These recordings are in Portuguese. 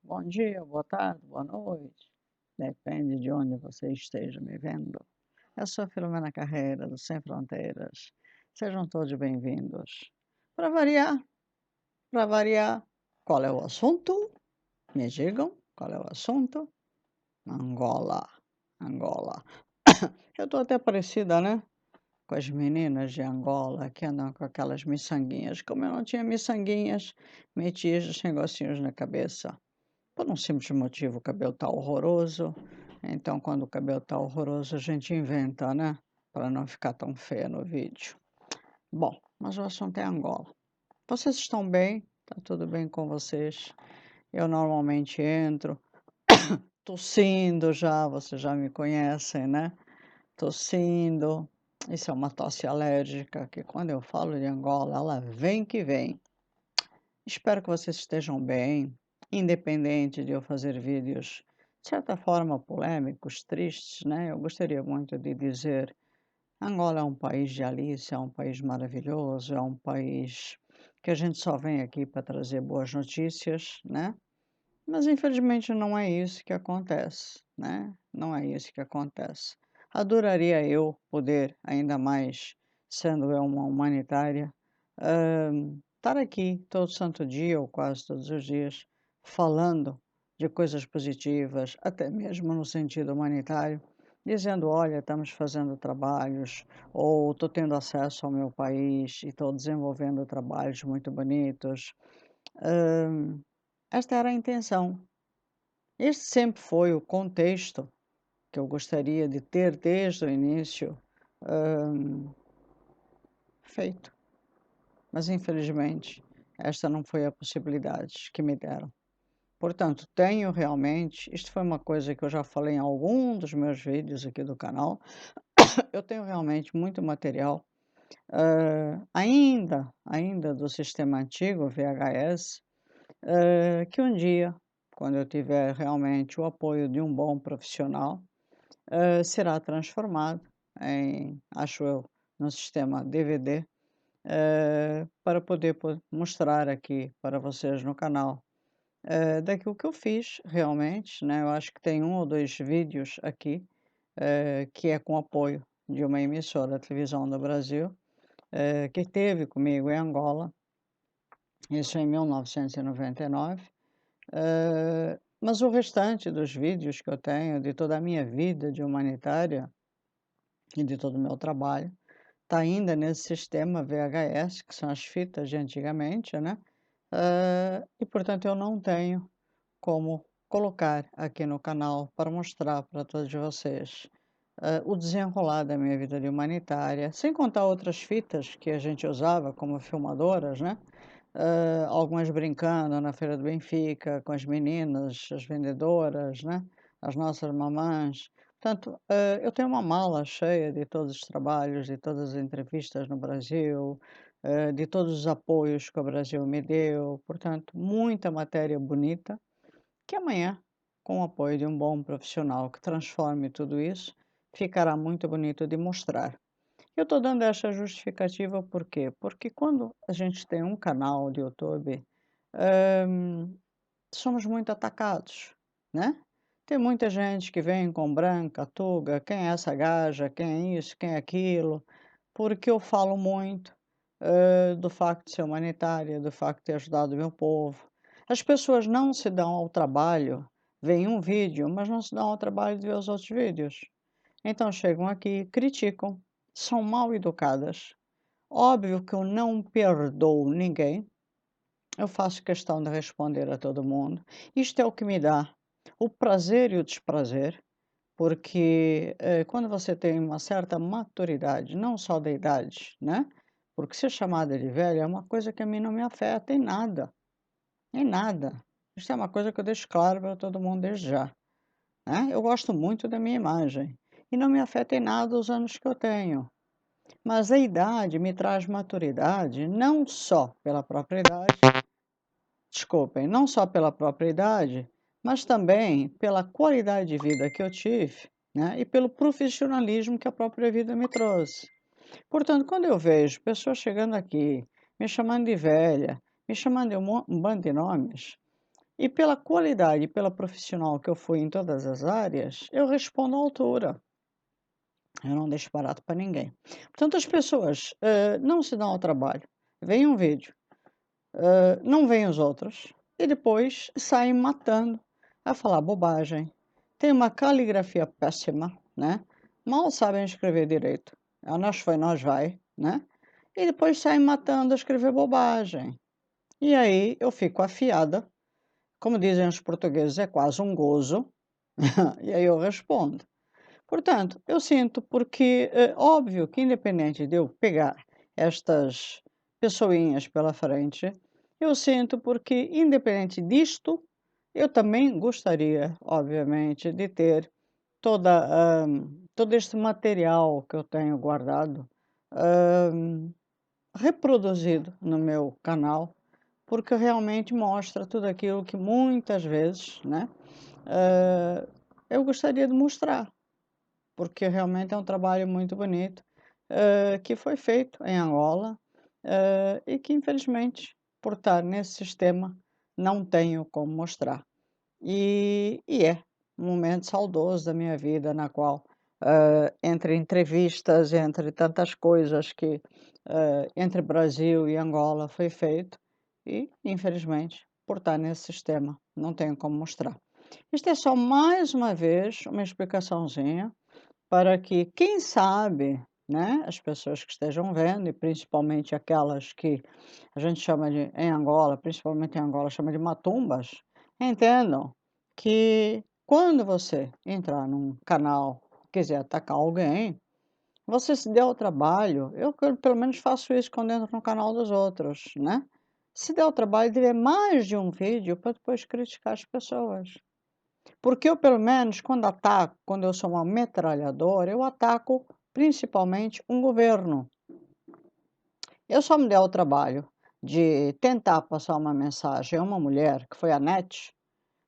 Bom dia, boa tarde, boa noite. Depende de onde você esteja me vendo. Eu sou Filomena Carreira, do Sem Fronteiras. Sejam todos bem-vindos. Para variar, para variar, qual é o assunto? Me digam, qual é o assunto? Angola, Angola. Eu estou até parecida, né? Com as meninas de Angola que andam com aquelas miçanguinhas. Como eu não tinha miçanguinhas, meti esses negocinhos na cabeça. Por um simples motivo, o cabelo tá horroroso. Então, quando o cabelo tá horroroso, a gente inventa, né? Para não ficar tão feia no vídeo. Bom, mas o assunto é Angola. Vocês estão bem? Tá tudo bem com vocês? Eu normalmente entro tossindo já, vocês já me conhecem, né? Tossindo. Isso é uma tosse alérgica, que quando eu falo de Angola, ela vem que vem. Espero que vocês estejam bem, independente de eu fazer vídeos, de certa forma, polêmicos, tristes, né? Eu gostaria muito de dizer: Angola é um país de Alice, é um país maravilhoso, é um país que a gente só vem aqui para trazer boas notícias, né? Mas infelizmente não é isso que acontece, né? Não é isso que acontece. Adoraria eu poder, ainda mais sendo eu uma humanitária, estar aqui todo santo dia ou quase todos os dias falando de coisas positivas, até mesmo no sentido humanitário, dizendo: olha, estamos fazendo trabalhos, ou estou tendo acesso ao meu país e estou desenvolvendo trabalhos muito bonitos. Hum, Esta era a intenção. Este sempre foi o contexto que eu gostaria de ter desde o início, feito. Mas infelizmente esta não foi a possibilidade que me deram. Portanto, tenho realmente, isto foi uma coisa que eu já falei em algum dos meus vídeos aqui do canal, eu tenho realmente muito material, ainda do sistema antigo, VHS, que um dia, quando eu tiver realmente o apoio de um bom profissional, será transformado em, acho eu, no sistema DVD, para poder mostrar aqui para vocês no canal, daquilo que eu fiz realmente, né? Eu acho que tem um ou dois vídeos aqui, que é com apoio de uma emissora de televisão do Brasil, que teve comigo em Angola, isso em 1999. Mas o restante dos vídeos que eu tenho de toda a minha vida de humanitária e de todo o meu trabalho está ainda nesse sistema VHS, que são as fitas de antigamente, né? E portanto eu não tenho como colocar aqui no canal para mostrar para todos vocês o desenrolar da minha vida de humanitária, sem contar outras fitas que a gente usava como filmadoras, né? Algumas brincando na Feira do Benfica com as meninas, as vendedoras, né? As nossas mamãs. Portanto, eu tenho uma mala cheia de todos os trabalhos, de todas as entrevistas no Brasil, de todos os apoios que o Brasil me deu. Portanto, muita matéria bonita que amanhã, com o apoio de um bom profissional que transforme tudo isso, ficará muito bonito de mostrar. Eu estou dando essa justificativa por quê? Porque quando a gente tem um canal de YouTube, hum, somos muito atacados, né? Tem muita gente que vem com branca, tuga, quem é essa gaja, quem é isso, quem é aquilo, porque eu falo muito, do facto de ser humanitária, do facto de ter ajudado o meu povo. As pessoas não se dão ao trabalho, veem um vídeo, mas não se dão ao trabalho de ver os outros vídeos. Então chegam aqui, criticam, são mal educadas. Óbvio que eu não perdoo ninguém, eu faço questão de responder a todo mundo. Isto é o que me dá o prazer e o desprazer, porque quando você tem uma certa maturidade, não só da idade, né? Porque ser chamada de velha é uma coisa que a mim não me afeta em nada, em nada. Isso é uma coisa que eu deixo claro para todo mundo desde já, né? Eu gosto muito da minha imagem e não me afeta em nada os anos que eu tenho. Mas a idade me traz maturidade, não só pela própria idade, desculpem, não só pela própria idade, mas também pela qualidade de vida que eu tive, né? E pelo profissionalismo que a própria vida me trouxe. Portanto, quando eu vejo pessoas chegando aqui, me chamando de velha, me chamando de um bando de nomes, E pela qualidade e pela profissional que eu fui em todas as áreas, eu respondo à altura. Eu não deixo barato para ninguém. Portanto, as pessoas, não se dão ao trabalho, veem um vídeo, não veem os outros e depois saem matando a falar bobagem. Tem uma caligrafia péssima, né? Mal sabem escrever direito. A nós foi, nós vai, né? E depois saem matando a escrever bobagem. E aí eu fico afiada, como dizem os portugueses, é quase um gozo, e aí eu respondo. Portanto, eu sinto porque, óbvio que independente de eu pegar estas pessoinhas pela frente, eu sinto porque independente disto, eu também gostaria, obviamente, de ter todo este material que eu tenho guardado, hã, reproduzido no meu canal, porque realmente mostra tudo aquilo que muitas vezes, né, hã, eu gostaria de mostrar. Porque realmente é um trabalho muito bonito, que foi feito em Angola, e que infelizmente, por estar nesse sistema, não tenho como mostrar. E é um momento saudoso da minha vida na qual, entre entrevistas, entre tantas coisas que, entre Brasil e Angola foi feito, e infelizmente, por estar nesse sistema, não tenho como mostrar. Isto é só mais uma vez uma explicaçãozinha para que, quem sabe, né, as pessoas que estejam vendo e principalmente aquelas que a gente chama de em Angola, principalmente em Angola, chama de matumbas, entendam que quando você entrar num canal, quiser atacar alguém, você se dê ao trabalho, eu pelo menos faço isso quando entro no canal dos outros, né? Se dê ao trabalho de ver mais de um vídeo para depois criticar as pessoas. Porque eu, pelo menos, quando ataco, quando eu sou uma metralhadora, eu ataco principalmente um governo. Eu só me dei ao trabalho de tentar passar uma mensagem a uma mulher, que foi a NET,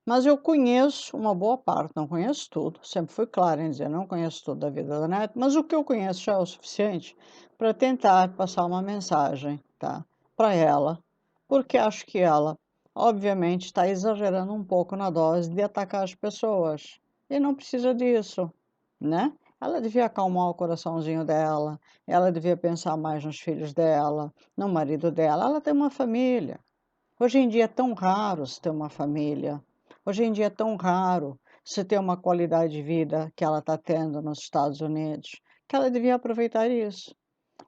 mas eu conheço uma boa parte, não conheço tudo, sempre fui clara em dizer, não conheço tudo da vida da NET, mas o que eu conheço já é o suficiente para tentar passar uma mensagem, tá, para ela, porque acho que ela, obviamente, está exagerando um pouco na dose de atacar as pessoas, e não precisa disso, né? Ela devia acalmar o coraçãozinho dela, ela devia pensar mais nos filhos dela, no marido dela, ela tem uma família. Hoje em dia é tão raro se ter uma família. Hoje em dia é tão raro se ter uma qualidade de vida que ela está tendo nos Estados Unidos, que ela devia aproveitar isso.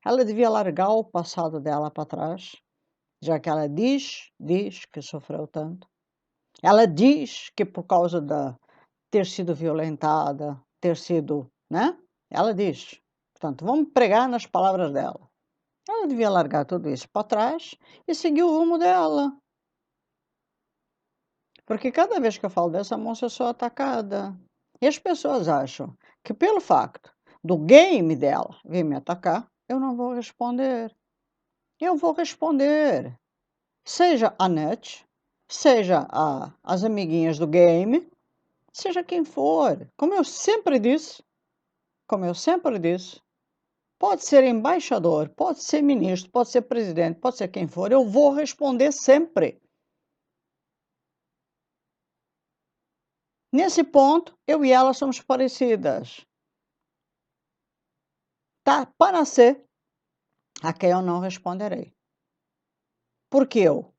Ela devia largar o passado dela para trás, já que ela diz que sofreu tanto. Ela diz que por causa de ter sido violentada, ter sido, né? Ela diz. Portanto, vamos pregar nas palavras dela. Ela devia largar tudo isso para trás e seguir o rumo dela. Porque cada vez que eu falo dessa moça, eu sou atacada. E as pessoas acham que pelo facto do game dela vir me atacar, eu não vou responder. Eu vou responder. Seja a net, seja as amiguinhas do game, seja quem for. Como eu sempre disse, pode ser embaixador, pode ser ministro, pode ser presidente, pode ser quem for, eu vou responder sempre. Nesse ponto, eu e ela somos parecidas. Tá? Para ser a quem eu não responderei. Porque eu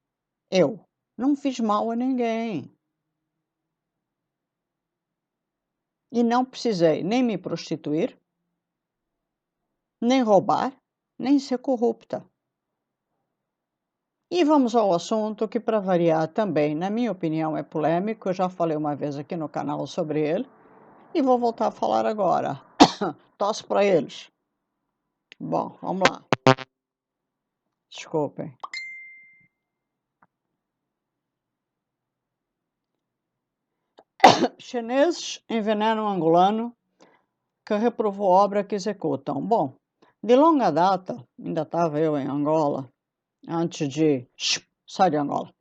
não fiz mal a ninguém. E não precisei nem me prostituir, nem roubar, nem ser corrupta. E vamos ao assunto que, para variar, também, na minha opinião, é polêmico. Eu já falei uma vez aqui no canal sobre ele e vou voltar a falar agora. Tosse para eles. Bom, vamos lá. Desculpem. Chineses envenenam angolano que reprovou obra que executam. Bom, de longa data, ainda estava eu em Angola, antes de sair de Angola,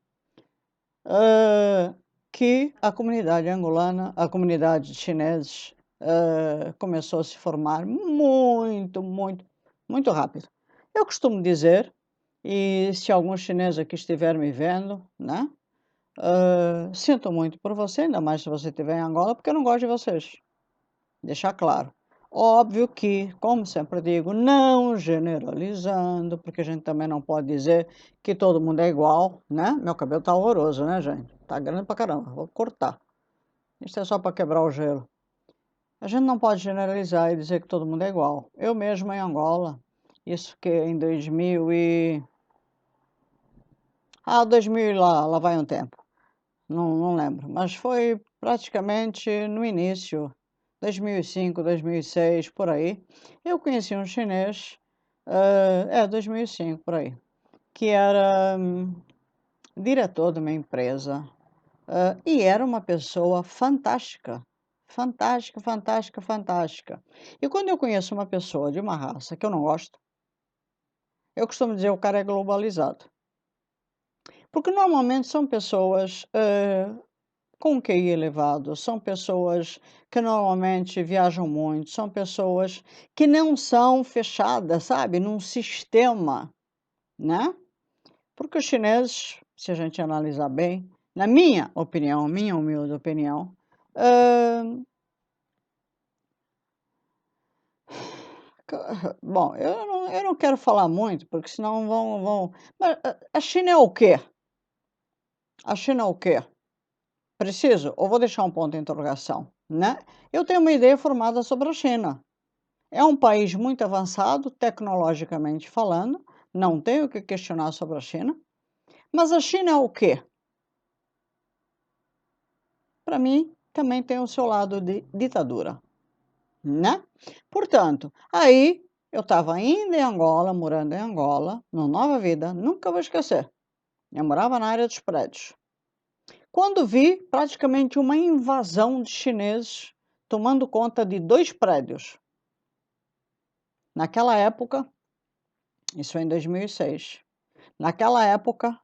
que a comunidade angolana, a comunidade de chineses, começou a se formar muito rápido. Eu costumo dizer, e se algum chinês aqui estiver me vendo, né? Sinto muito por você, ainda mais se você estiver em Angola, porque eu não gosto de vocês. Deixar claro. Óbvio que, como sempre digo, não generalizando, porque a gente também não pode dizer que todo mundo é igual, né? Meu cabelo tá horroroso, né, gente? Tá grande pra caramba, vou cortar. Isso é só para quebrar o gelo. A gente não pode generalizar e dizer que todo mundo é igual. Eu mesmo em Angola, isso que em 2000 e... 2000 e lá vai um tempo. Não lembro, mas foi praticamente no início, 2005, 2006, por aí. Eu conheci um chinês, 2005, por aí, que era diretor de uma empresa, e era uma pessoa fantástica. Fantástica, fantástica, fantástica. E quando eu conheço uma pessoa de uma raça que eu não gosto, eu costumo dizer o cara é globalizado. Porque normalmente são pessoas com QI elevado, são pessoas que normalmente viajam muito, são pessoas que não são fechadas, sabe, num sistema, né? Porque os chineses, se a gente analisar bem, na minha opinião, minha humilde opinião, hã, bom, eu não quero falar muito, porque senão mas a China é o quê? A China é o quê? Preciso ou vou deixar um ponto de interrogação, né? Eu tenho uma ideia formada sobre a China. É um país muito avançado, tecnologicamente falando, não tenho o que questionar sobre a China, mas a China é o quê? Para mim, também tem o seu lado de ditadura, né? Portanto, aí eu estava ainda em Angola, morando em Angola, no Nova Vida, nunca vou esquecer. Eu morava na área dos prédios. Quando vi praticamente uma invasão de chineses tomando conta de 2 prédios. Naquela época, isso foi em 2006. Naquela época,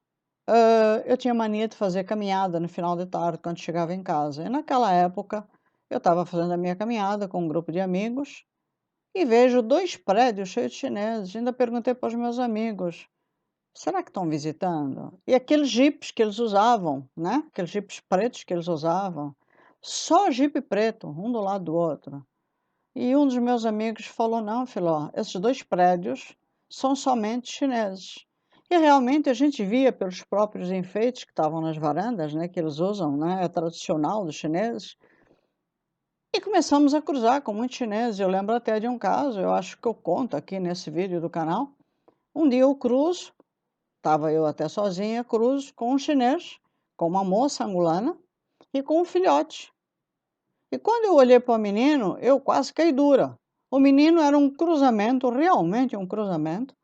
eu tinha mania de fazer caminhada no final de tarde, quando chegava em casa. E naquela época, eu estava fazendo a minha caminhada com um grupo de amigos e vejo 2 prédios cheios de chineses. Ainda perguntei para os meus amigos: "Será que estão visitando?" E aqueles jipes que eles usavam, né, aqueles jipes pretos que eles usavam, só jipe preto, um do lado do outro. E um dos meus amigos falou: "Não, filó, esses 2 prédios são somente chineses". E realmente a gente via pelos próprios enfeites que estavam nas varandas, né, que eles usam, né, é tradicional dos chineses. E começamos a cruzar com muitos chineses. Eu lembro até de um caso, eu acho que eu conto aqui nesse vídeo do canal. Um dia eu cruzo, estava eu até sozinha, cruzo com um chinês, com uma moça angolana e com um filhote. E quando eu olhei para o menino, eu quase caí dura. O menino era um cruzamento, realmente um cruzamento,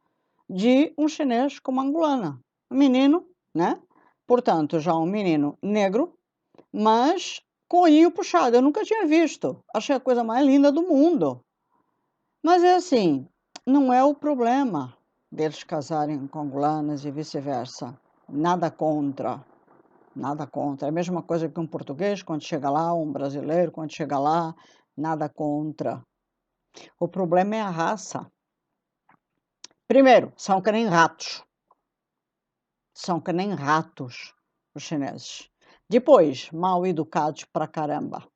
de um chinês com uma angolana. Um menino, né? Portanto, já um menino negro, mas com o olhinho puxado. Eu nunca tinha visto. Achei a coisa mais linda do mundo. Mas é assim, não é o problema deles casarem com angolanas e vice-versa. Nada contra. Nada contra. É a mesma coisa que um português, quando chega lá, um brasileiro, quando chega lá, nada contra. O problema é a raça. Primeiro, são que nem ratos. São que nem ratos, os chineses. Depois, mal educados pra caramba.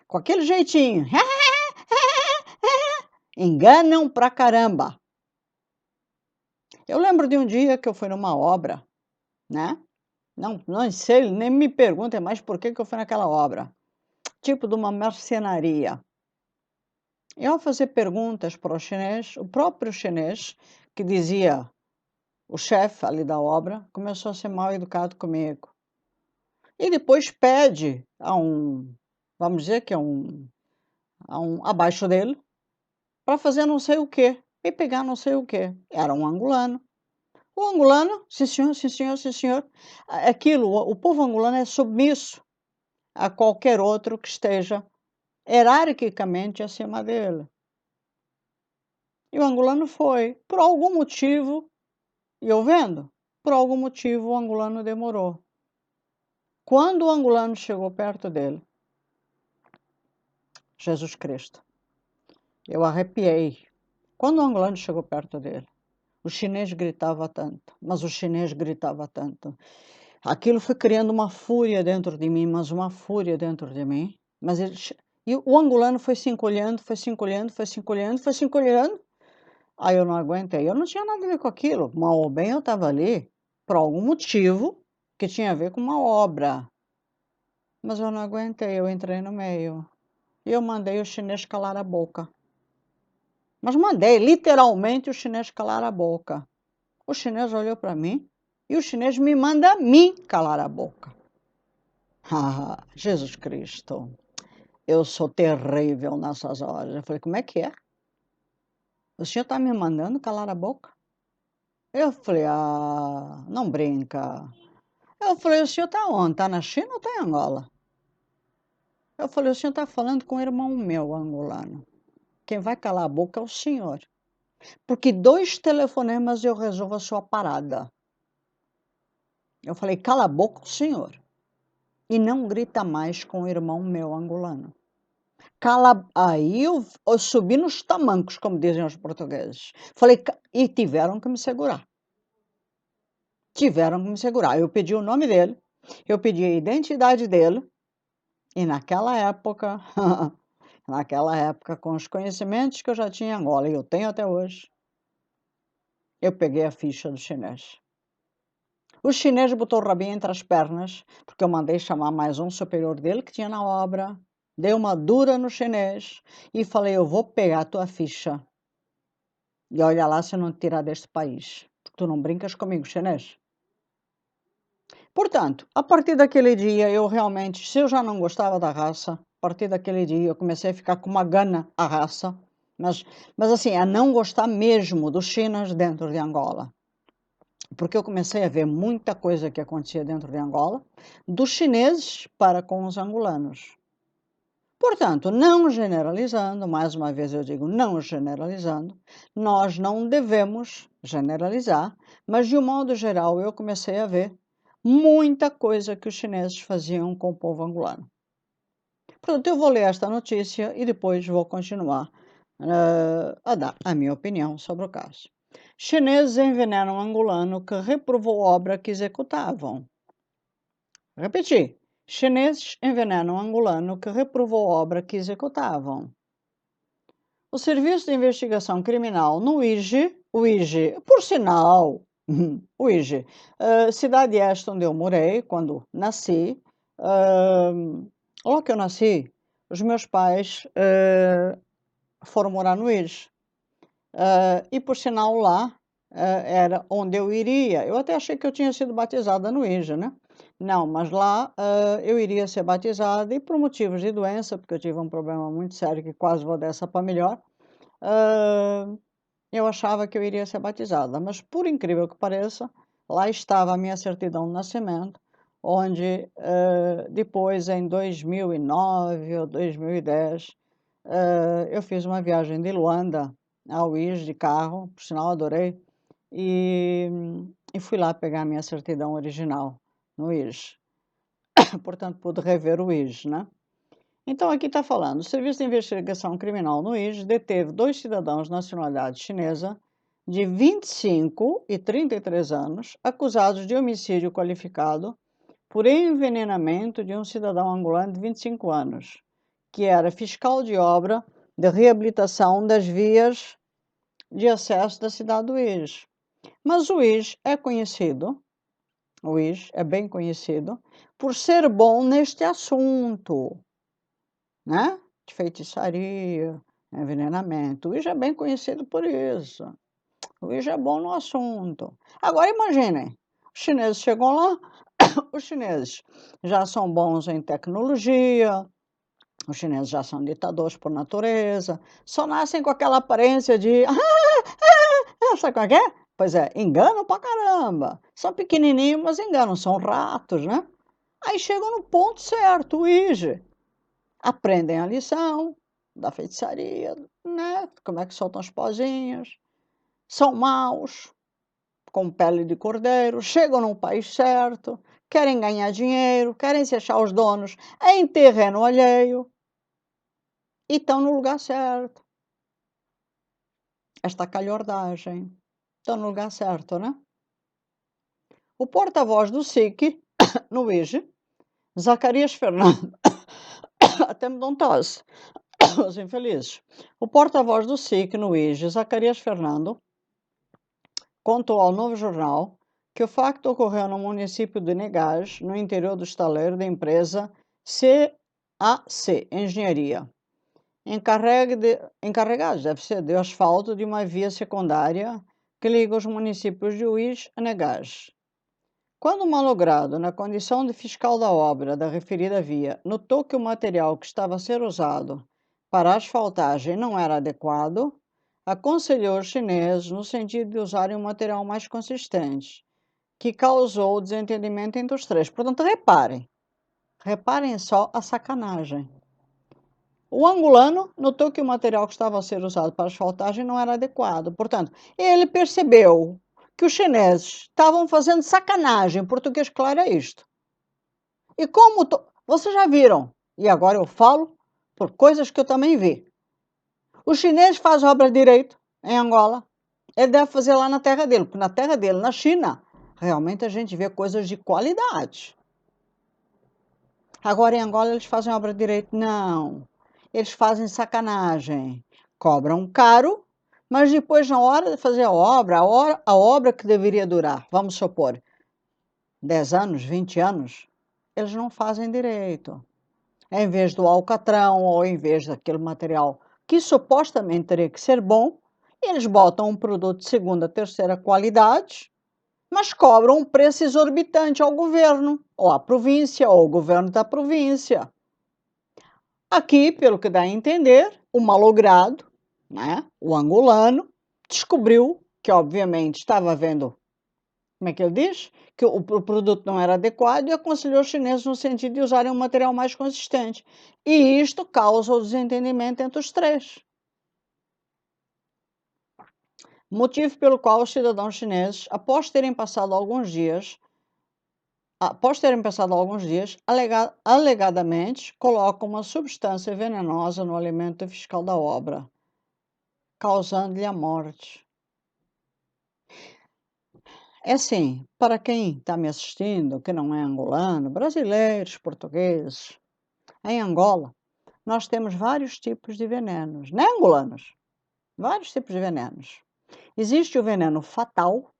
Com aquele jeitinho. Enganam pra caramba. Eu lembro de um dia que eu fui numa obra, né? Não sei, nem me perguntem mais por que eu fui naquela obra. Tipo de uma marcenaria. E ao fazer perguntas para o chinês, o próprio chinês, que dizia o chefe ali da obra, começou a ser mal educado comigo. E depois pede a vamos dizer que é a um abaixo dele, para fazer não sei o quê, e pegar não sei o quê. Era um angolano. O angolano, sim senhor, sim senhor, sim senhor. Aquilo, o povo angolano é submisso a qualquer outro que esteja hierarquicamente acima dele. E o angolano foi. Por algum motivo, e eu vendo, por algum motivo o angolano demorou. Quando o angolano chegou perto dele, Jesus Cristo, eu arrepiei. Quando o angolano chegou perto dele, o chinês gritava tanto, mas o chinês gritava tanto. Aquilo foi criando uma fúria dentro de mim, mas uma fúria dentro de mim. Mas e o angolano foi se encolhendo, foi se encolhendo, foi se encolhendo, foi se encolhendo. Aí eu não aguentei. Eu não tinha nada a ver com aquilo. Mal ou bem eu estava ali por algum motivo que tinha a ver com uma obra. Mas eu não aguentei, eu entrei no meio. E eu mandei o chinês calar a boca. Mas mandei literalmente o chinês calar a boca. O chinês olhou para mim e o chinês me manda a mim calar a boca. Ah, Jesus Cristo, eu sou terrível nessas horas. Eu falei, como é que é? O senhor está me mandando calar a boca? Eu falei, ah, não brinca. Eu falei, o senhor está onde? Está na China ou está em Angola? Eu falei, o senhor está falando com o irmão meu, angolano. Quem vai calar a boca é o senhor. Porque 2 telefonemas eu resolvo a sua parada. Eu falei, cala a boca, senhor. E não grita mais com o irmão meu angolano. Aí eu subi nos tamancos, como dizem os portugueses. Falei, e tiveram que me segurar. Tiveram que me segurar. Eu pedi o nome dele, eu pedi a identidade dele, e naquela época, com os conhecimentos que eu já tinha em Angola, e eu tenho até hoje, eu peguei a ficha do chinês. O chinês botou o rabinho entre as pernas, porque eu mandei chamar mais um superior dele que tinha na obra, dei uma dura no chinês e falei, eu vou pegar a tua ficha. E olha lá se eu não te tirar deste país, porque tu não brincas comigo, chinês. Portanto, a partir daquele dia, eu realmente, se eu já não gostava da raça, a partir daquele dia eu comecei a ficar com uma gana à raça, mas assim, a não gostar mesmo dos chinas dentro de Angola. Porque eu comecei a ver muita coisa que acontecia dentro de Angola, dos chineses para com os angolanos. Portanto, não generalizando, mais uma vez eu digo não generalizando, nós não devemos generalizar, mas de um modo geral eu comecei a ver muita coisa que os chineses faziam com o povo angolano. Portanto, eu vou ler esta notícia e depois vou continuar a dar a minha opinião sobre o caso. Chineses envenenam angolano que reprovou obra que executavam. Repetir. Chineses envenenam angolano que reprovou obra que executavam. O Serviço de Investigação Criminal no IGE, por sinal, o IGE, cidade esta onde eu morei quando nasci, logo que eu nasci, os meus pais foram morar no IGE. E por sinal lá era onde eu iria. Eu até achei que eu tinha sido batizada no IJA, né? Não, mas lá eu iria ser batizada e por motivos de doença, porque eu tive um problema muito sério que quase vou dessa para melhor, eu achava que eu iria ser batizada. Mas por incrível que pareça, lá estava a minha certidão de nascimento, onde depois em 2009 ou 2010 eu fiz uma viagem de Luanda ao IJ de carro, por sinal adorei, e fui lá pegar a minha certidão original no IJ. Portanto, pude rever o IJ, né? Então, aqui está falando, o Serviço de Investigação Criminal no IJ deteve 2 cidadãos de nacionalidade chinesa de 25 e 33 anos, acusados de homicídio qualificado por envenenamento de um cidadão angolano de 25 anos, que era fiscal de obra de reabilitação das vias de acesso da cidade do IJ. Mas o IJ é bem conhecido, por ser bom neste assunto, né? De feitiçaria, envenenamento. O IJ é bem conhecido por isso. O IJ é bom no assunto. Agora imaginem, os chineses chegam lá, os chineses já são bons em tecnologia, os chineses já são ditadores por natureza, só nascem com aquela aparência de sabe como é que é? Pois é, enganam pra caramba. São pequenininhos, mas enganam, são ratos, né? Aí chegam no ponto certo, o IGE. Aprendem a lição da feitiçaria, né? Como é que soltam os pozinhos. São maus, com pele de cordeiro, chegam no país certo, querem ganhar dinheiro, querem se achar os donos em terreno alheio e estão no lugar certo. Esta calhordagem. Estão no lugar certo, né? O porta-voz do SIC no IGE, Zacarias Fernando, até me dão tosse, os infelizes. O porta-voz do SIC no IGE, Zacarias Fernando, contou ao Novo Jornal que o facto ocorreu no município de Negás, no interior do estaleiro da empresa CAC Engenharia, encarregados, deve ser, de asfalto de uma via secundária que liga os municípios de Uís a Negás. Quando o malogrado, na condição de fiscal da obra da referida via, notou que o material que estava a ser usado para a asfaltagem não era adequado, aconselhou os chineses no sentido de usarem um material mais consistente, que causou desentendimento entre os três. Portanto, reparem só a sacanagem. O angolano notou que o material que estava a ser usado para a asfaltagem não era adequado. Portanto, ele percebeu que os chineses estavam fazendo sacanagem. Em português claro é isto. E como vocês já viram, e agora eu falo por coisas que eu também vi. O chinês faz obra direito em Angola. Ele deve fazer lá na terra dele, porque na terra dele, na China, realmente a gente vê coisas de qualidade. Agora em Angola eles fazem obra direito? Não. Eles fazem sacanagem. Cobram caro, mas depois, na hora de fazer a obra que deveria durar, vamos supor, 10 anos, 20 anos, eles não fazem direito. Em vez do alcatrão ou em vez daquele material que supostamente teria que ser bom, eles botam um produto de segunda, terceira qualidade, mas cobram um preço exorbitante ao governo, ou à província, ou ao governo da província. Aqui, pelo que dá a entender, o malogrado, né, o angolano, descobriu que, obviamente, estava vendo, como é que ele diz? Que o produto não era adequado e aconselhou os chineses no sentido de usarem um material mais consistente. E isto causa o desentendimento entre os três. Motivo pelo qual os cidadãos chineses, após terem passado alguns dias, alegadamente, colocam uma substância venenosa no alimento fiscal da obra, causando-lhe a morte. É assim, para quem está me assistindo, que não é angolano, brasileiros, portugueses, em Angola, nós temos vários tipos de venenos, não é angolanos? Vários tipos de venenos. Existe o veneno fatal.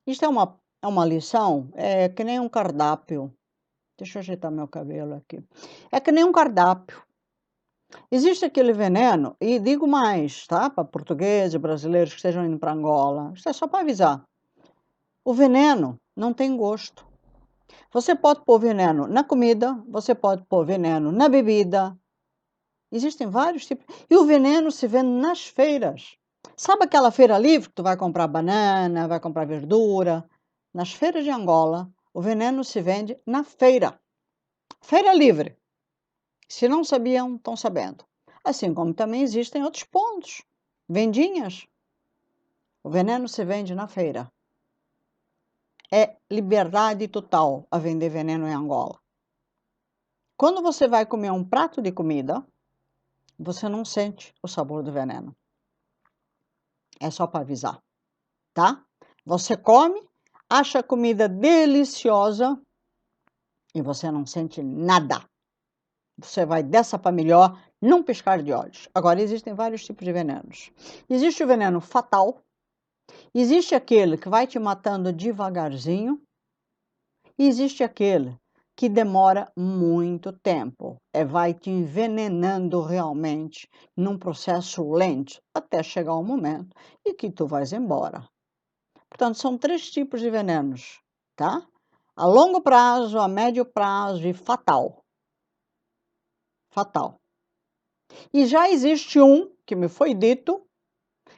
Isto é uma lição, é que nem um cardápio. Deixa eu ajeitar meu cabelo aqui. É que nem um cardápio. Existe aquele veneno, e digo mais, tá? Para portugueses, brasileiros que estejam indo para Angola. Isto é só para avisar. O veneno não tem gosto. Você pode pôr veneno na comida, você pode pôr veneno na bebida. Existem vários tipos. E o veneno se vende nas feiras. Sabe aquela feira livre que tu vai comprar banana, vai comprar verdura? Nas feiras de Angola, o veneno se vende na feira. Feira livre. Se não sabiam, estão sabendo. Assim como também existem outros pontos. Vendinhas. O veneno se vende na feira. É liberdade total a vender veneno em Angola. Quando você vai comer um prato de comida, você não sente o sabor do veneno. É só para avisar, tá? Você come, acha a comida deliciosa e você não sente nada. Você vai dessa para melhor num piscar de olhos. Agora, existem vários tipos de venenos. Existe o veneno fatal, existe aquele que vai te matando devagarzinho, e existe aquele que demora muito tempo, vai te envenenando realmente num processo lento, até chegar um momento em que tu vais embora. Portanto, são 3 tipos de venenos, tá? A longo prazo, a médio prazo e fatal. Fatal. E já existe um, que me foi dito,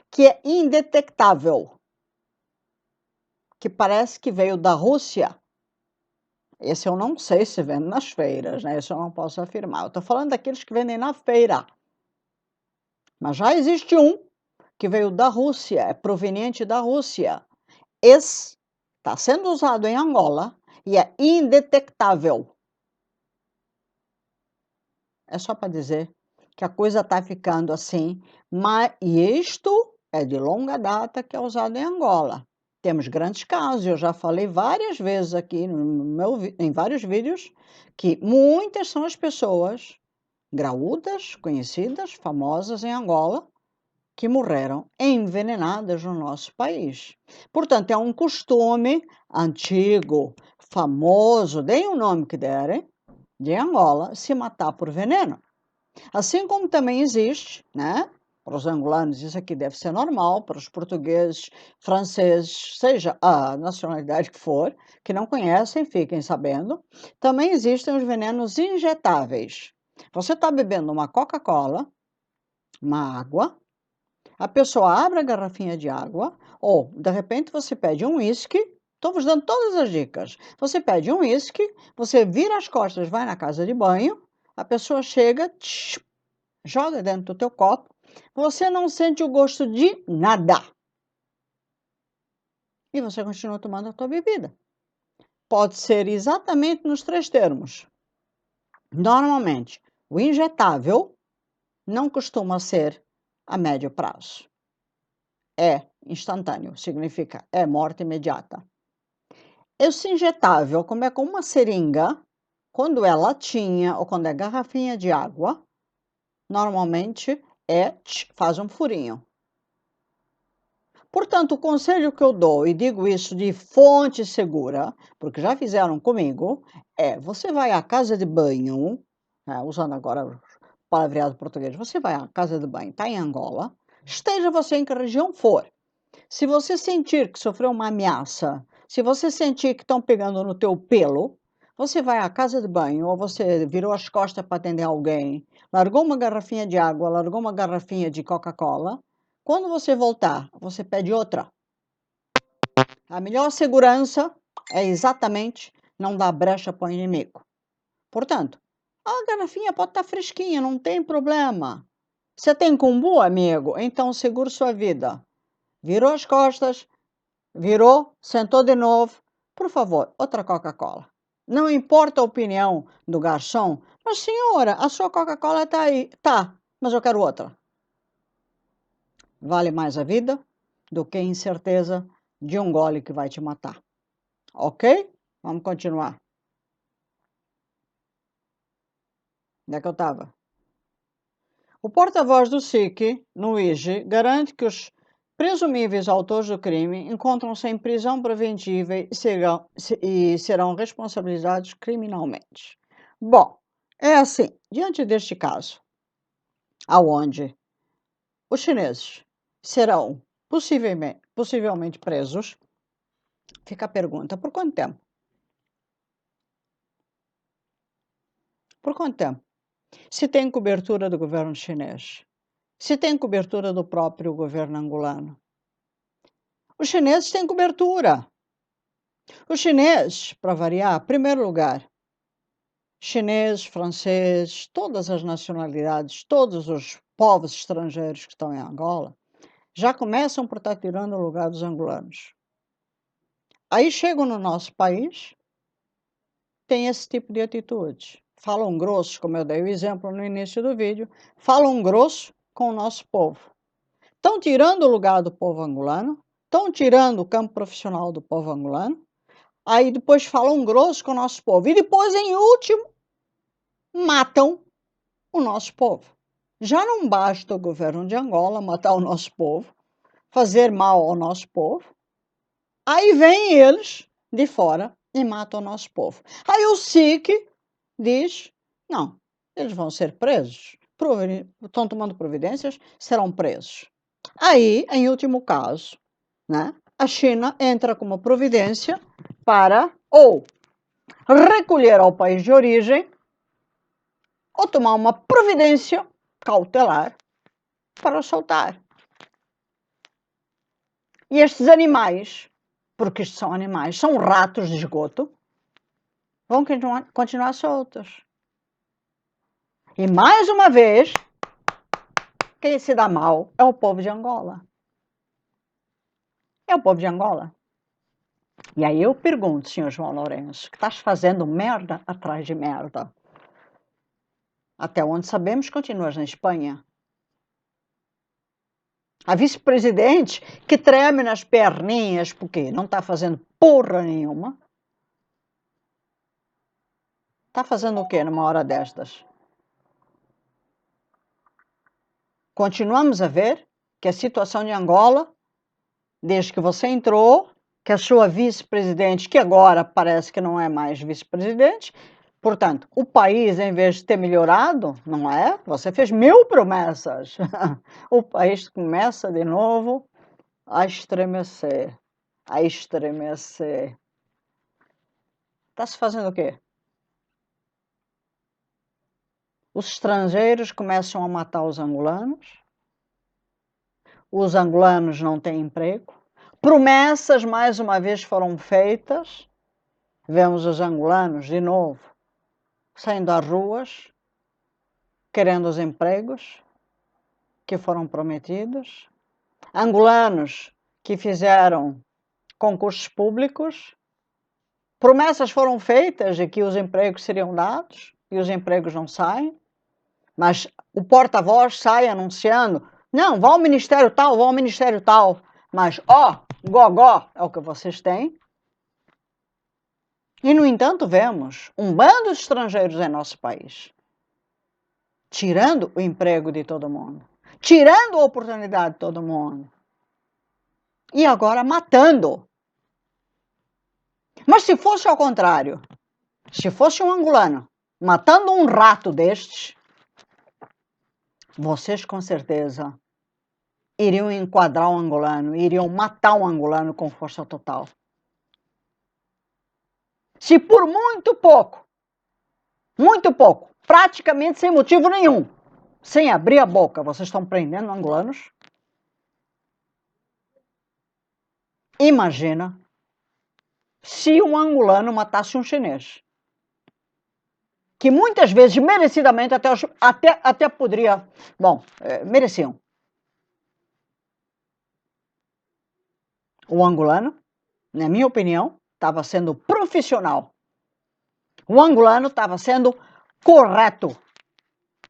que é indetectável, que parece que veio da Rússia. Esse eu não sei se vende nas feiras, né? Esse eu não posso afirmar. Eu estou falando daqueles que vendem na feira. Mas já existe um que veio da Rússia, é proveniente da Rússia. Esse está sendo usado em Angola e é indetectável. É só para dizer que a coisa está ficando assim, e isto é de longa data que é usado em Angola. Temos grandes casos, eu já falei várias vezes aqui em vários vídeos, que muitas são as pessoas graúdas, conhecidas, famosas em Angola, que morreram envenenadas no nosso país. Portanto, é um costume antigo, famoso, deem o nome que derem, de Angola, se matar por veneno. Assim como também existe, né? Para os angolanos isso aqui deve ser normal, para os portugueses, franceses, seja a nacionalidade que for, que não conhecem, fiquem sabendo, também existem os venenos injetáveis. Você está bebendo uma Coca-Cola, uma água, a pessoa abre a garrafinha de água, ou de repente você pede um uísque, estou vos dando todas as dicas. Você pede um uísque, você vira as costas, vai na casa de banho, a pessoa chega, joga dentro do teu copo, você não sente o gosto de nada. E você continua tomando a tua bebida. Pode ser exatamente nos 3 termos. Normalmente, o injetável não costuma ser a médio prazo. É instantâneo, significa é morte imediata. Esse injetável, como é com uma seringa, quando é latinha ou quando é garrafinha de água, normalmente faz um furinho. Portanto, o conselho que eu dou, e digo isso de fonte segura, porque já fizeram comigo, é: você vai à casa de banho, usando agora o palavreado português, você vai à casa de banho, está em Angola, esteja você em que região for. Se você sentir que sofreu uma ameaça, se você sentir que estão pegando no teu pelo, você vai à casa de banho, ou você virou as costas para atender alguém, largou uma garrafinha de água, largou uma garrafinha de Coca-Cola. Quando você voltar, você pede outra. A melhor segurança é exatamente não dar brecha para o inimigo. Portanto, a garrafinha pode estar fresquinha, não tem problema. Você tem cumbu, amigo? Então segure sua vida. Virou as costas, virou, sentou de novo. Por favor, outra Coca-Cola. Não importa a opinião do garçom, mas senhora, a sua Coca-Cola está aí. Tá, mas eu quero outra. Vale mais a vida do que a incerteza de um gole que vai te matar. Ok? Vamos continuar. Onde é que eu estava? O porta-voz do SIC, no IGE, garante que os presumíveis autores do crime encontram-se em prisão preventiva e serão responsabilizados criminalmente. Bom, é assim, diante deste caso, aonde os chineses serão possivelmente presos, fica a pergunta: por quanto tempo? Por quanto tempo? Se tem cobertura do governo chinês, se tem cobertura do próprio governo angolano. Os chineses têm cobertura. Os chineses, para variar, primeiro lugar, chineses, franceses, todas as nacionalidades, todos os povos estrangeiros que estão em Angola, já começam por estar tirando o lugar dos angolanos. Aí chegam no nosso país, tem esse tipo de atitudes. Falam grosso, como eu dei o exemplo no início do vídeo, falam grosso com o nosso povo. Estão tirando o lugar do povo angolano, estão tirando o campo profissional do povo angolano, aí depois falam grosso com o nosso povo. E depois, em último, matam o nosso povo. Já não basta o governo de Angola matar o nosso povo, fazer mal ao nosso povo, aí vêm eles de fora e matam o nosso povo. Aí o SIC diz: não, eles vão ser presos, estão tomando providências, serão presos. Aí, em último caso, né, a China entra com uma providência para ou recolher ao país de origem ou tomar uma providência cautelar para soltar. E estes animais, porque isto são animais, são ratos de esgoto, vão continuar soltos. E mais uma vez, quem se dá mal é o povo de Angola. É o povo de Angola. E aí eu pergunto, senhor João Lourenço, que estás fazendo merda atrás de merda? Até onde sabemos, continuas na Espanha. A vice-presidente que treme nas perninhas, porque não está fazendo porra nenhuma. Está fazendo o quê numa hora destas? Continuamos a ver que a situação de Angola, desde que você entrou, que a sua vice-presidente, que agora parece que não é mais vice-presidente, portanto, o país, em vez de ter melhorado, não é? Você fez 1000 promessas. O país começa de novo a estremecer, a estremecer. Está se fazendo o quê? Os estrangeiros começam a matar os angolanos não têm emprego, promessas mais uma vez foram feitas, vemos os angolanos de novo saindo às ruas, querendo os empregos que foram prometidos, angolanos que fizeram concursos públicos, promessas foram feitas de que os empregos seriam dados e os empregos não saem, mas o porta-voz sai anunciando, não, vá ao ministério tal, vá ao ministério tal, mas gogó é o que vocês têm. E, no entanto, vemos um bando de estrangeiros em nosso país, tirando o emprego de todo mundo, tirando a oportunidade de todo mundo, e agora matando. Mas se fosse ao contrário, se fosse um angolano matando um rato destes, vocês com certeza iriam enquadrar um angolano, iriam matar um angolano com força total. Se por muito pouco, praticamente sem motivo nenhum, sem abrir a boca, vocês estão prendendo angolanos, imagina se um angolano matasse um chinês, que muitas vezes, merecidamente, até poderia... Bom, mereciam. O angolano, na minha opinião, estava sendo profissional. O angolano estava sendo correto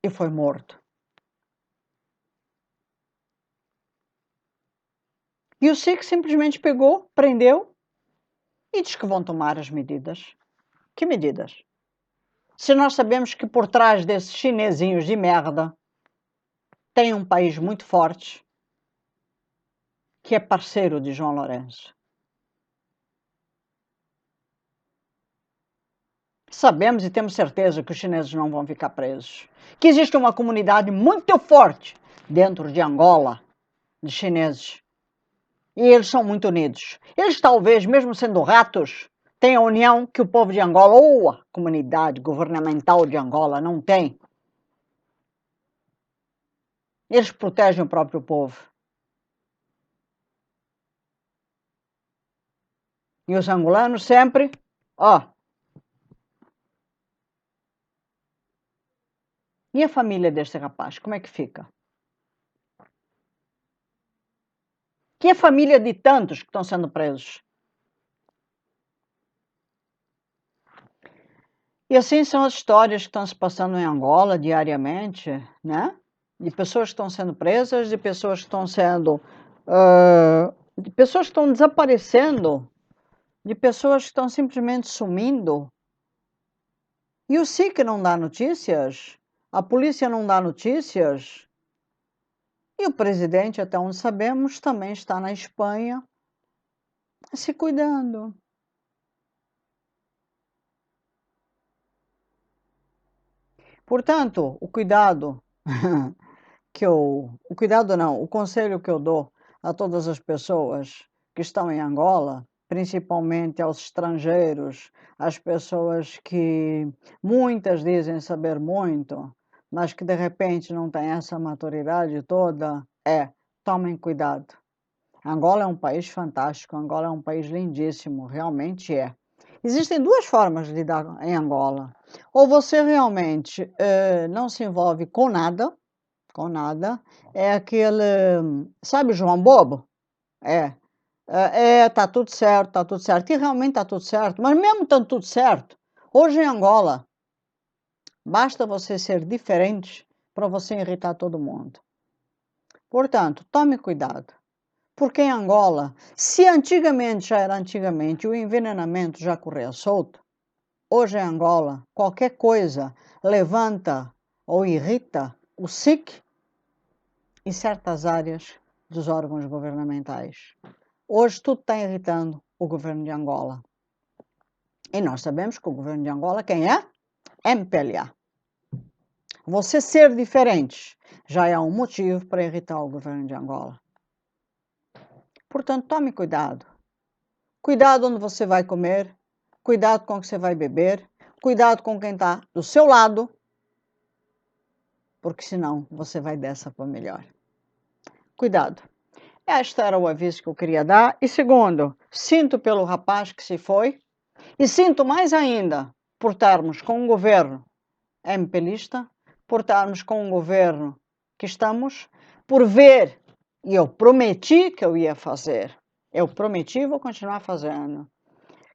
e foi morto. E o SIC simplesmente pegou, prendeu e diz que vão tomar as medidas. Que medidas? Se nós sabemos que por trás desses chinesinhos de merda tem um país muito forte que é parceiro de João Lourenço. Sabemos e temos certeza que os chineses não vão ficar presos. Que existe uma comunidade muito forte dentro de Angola, de chineses. E eles são muito unidos. Eles talvez, mesmo sendo ratos, tenham a união que o povo de Angola ou a comunidade governamental de Angola não tem. Eles protegem o próprio povo. E os angolanos sempre, E a família deste rapaz, como é que fica? E a família de tantos que estão sendo presos? E assim são as histórias que estão se passando em Angola diariamente, né? De pessoas que estão sendo presas, de pessoas que estão sendo... de pessoas que estão desaparecendo, de pessoas que estão simplesmente sumindo. E o SIC não dá notícias, a polícia não dá notícias, e o presidente, até onde sabemos, também está na Espanha se cuidando. Portanto, o conselho que eu dou a todas as pessoas que estão em Angola, principalmente aos estrangeiros, às pessoas que muitas dizem saber muito, mas que de repente não têm essa maturidade toda, tomem cuidado. Angola é um país fantástico, Angola é um país lindíssimo, realmente é. Existem duas formas de lidar em Angola. Ou você realmente não se envolve com nada, é aquele, sabe João Bobo? Tá tudo certo, e realmente tá tudo certo, mas mesmo estando tudo certo, hoje em Angola, basta você ser diferente para você irritar todo mundo. Portanto, tome cuidado. Porque em Angola, se antigamente já era antigamente, o envenenamento já corria solto, hoje em Angola, qualquer coisa levanta ou irrita o SIC em certas áreas dos órgãos governamentais. Hoje tudo está irritando o governo de Angola. E nós sabemos que o governo de Angola, quem é? MPLA. Você ser diferente já é um motivo para irritar o governo de Angola. Portanto, tome cuidado. Cuidado onde você vai comer, cuidado com o que você vai beber, cuidado com quem está do seu lado, porque senão você vai dessa para melhor. Cuidado. Este era o aviso que eu queria dar. E segundo, sinto pelo rapaz que se foi e sinto mais ainda por estarmos com um governo MPLista, por estarmos com um governo que estamos, por ver, e eu prometi que eu ia fazer, eu prometi e vou continuar fazendo,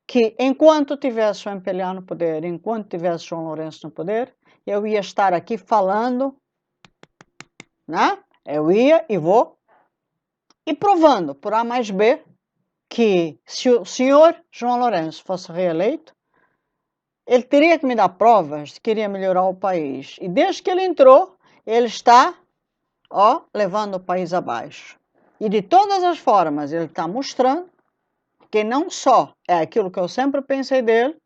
que enquanto tivesse o MPLA no poder, enquanto tivesse João Lourenço no poder, eu ia estar aqui falando, né? Eu ia e vou, e provando por A mais B, que se o senhor João Lourenço fosse reeleito, ele teria que me dar provas de que queria melhorar o país. E desde que ele entrou, ele está, levando o país abaixo. E de todas as formas, ele está mostrando que não só é aquilo que eu sempre pensei dele,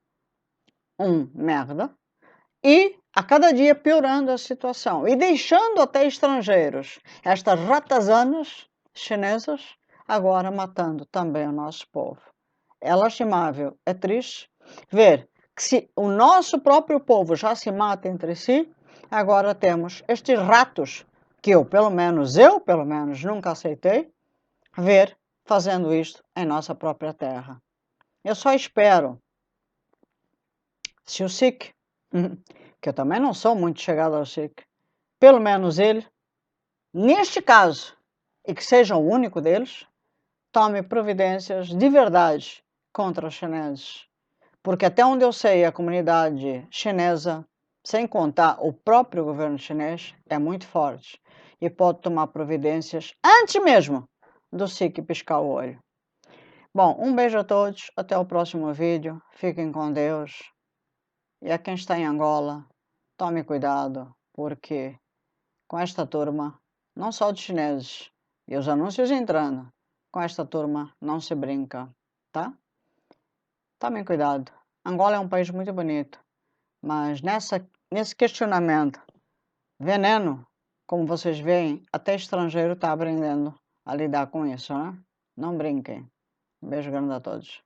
merda, e a cada dia piorando a situação e deixando até estrangeiros, estas ratazanas chinesas, agora matando também o nosso povo. É lastimável, é triste ver que se o nosso próprio povo já se mata entre si, agora temos estes ratos que eu pelo menos nunca aceitei ver fazendo isto em nossa própria terra. Eu só espero, se o SIC, que eu também não sou muito chegado ao SIC, pelo menos ele, neste caso, e que seja o único deles, tome providências de verdade contra os chineses. Porque até onde eu sei, a comunidade chinesa, sem contar o próprio governo chinês, é muito forte e pode tomar providências antes mesmo do SIC piscar o olho. Bom, um beijo a todos, até o próximo vídeo, fiquem com Deus. E a quem está em Angola, tome cuidado, porque com esta turma, não só de chineses, e os anúncios entrando, com esta turma não se brinca, tá? Tomem cuidado. Angola é um país muito bonito, mas nesse questionamento, veneno, como vocês veem, até estrangeiro está aprendendo a lidar com isso, né? Não brinquem. Um beijo grande a todos.